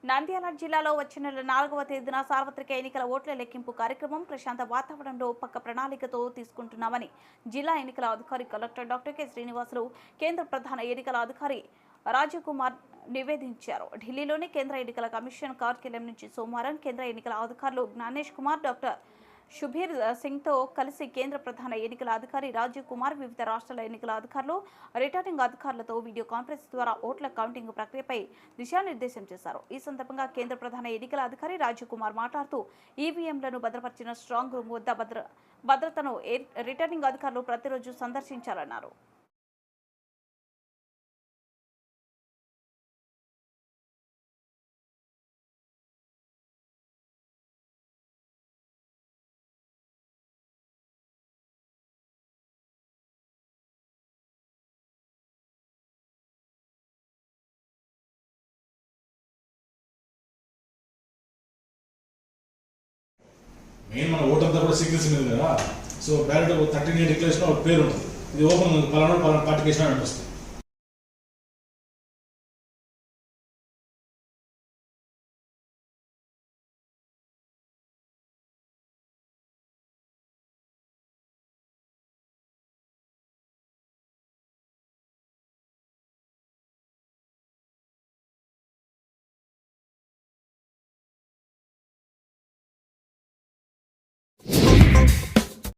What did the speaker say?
నంద్యాల జిల్లాలో వచ్చే నెల 4వ తేదీన సార్వత్రిక ఎన్నికల ఓట్ల లెక్కింపు కార్యక్రమం ప్రశాంత వాతావరణంలో పక్క ప్రణాళికతో తీసుకుంటున్నామని జిల్లా ఎన్నికల అధికారి కలెక్టర్ డాక్టర్ కె శ్రీనివాసులు కేంద్ర ప్రధాన ఎన్నికల అధికారి రాజీవ్ కుమార్ నివేదించారు. ఢిల్లీలోని కేంద్ర ఎన్నికల కమిషన్ కార్యాలయం నుంచి సోమవారం కేంద్ర ఎన్నికల అధికారులు జ్ఞానేష్ కుమార్, డాక్టర్ షుబీర్ సింగ్తో కలిసి కేంద్ర ప్రధాన ఎన్నికల అధికారి రాజీవ్ కుమార్ వివిధ రాష్ట్రాల ఎన్నికల అధికారులు, రిటర్నింగ్ అధికారులతో వీడియో కాన్ఫరెన్స్ ద్వారా ఓట్ల కౌంటింగ్ ప్రక్రియపై దిశానిర్దేశం చేశారు. ఈ సందర్భంగా కేంద్ర ప్రధాన ఎన్నికల అధికారి రాజీవ్ కుమార్ మాట్లాడుతూ ఈవీఎంలను భద్రపరిచిన స్ట్రాంగ్ రూమ్ వద్ద భద్రతను రిటర్నింగ్ అధికారులు ప్రతిరోజు సందర్శించాలన్నారు. మెయిన్ మన ఓటంతా కూడా సీక్రెసీ మీద కదా. సో బ్యాలెట్ 13 డిక్లరేషన్ ఒక పేరు ఉంటుంది. ఇది ఓపెన్ పలానా పార్టీకి వేసిన అనిపిస్తుంది.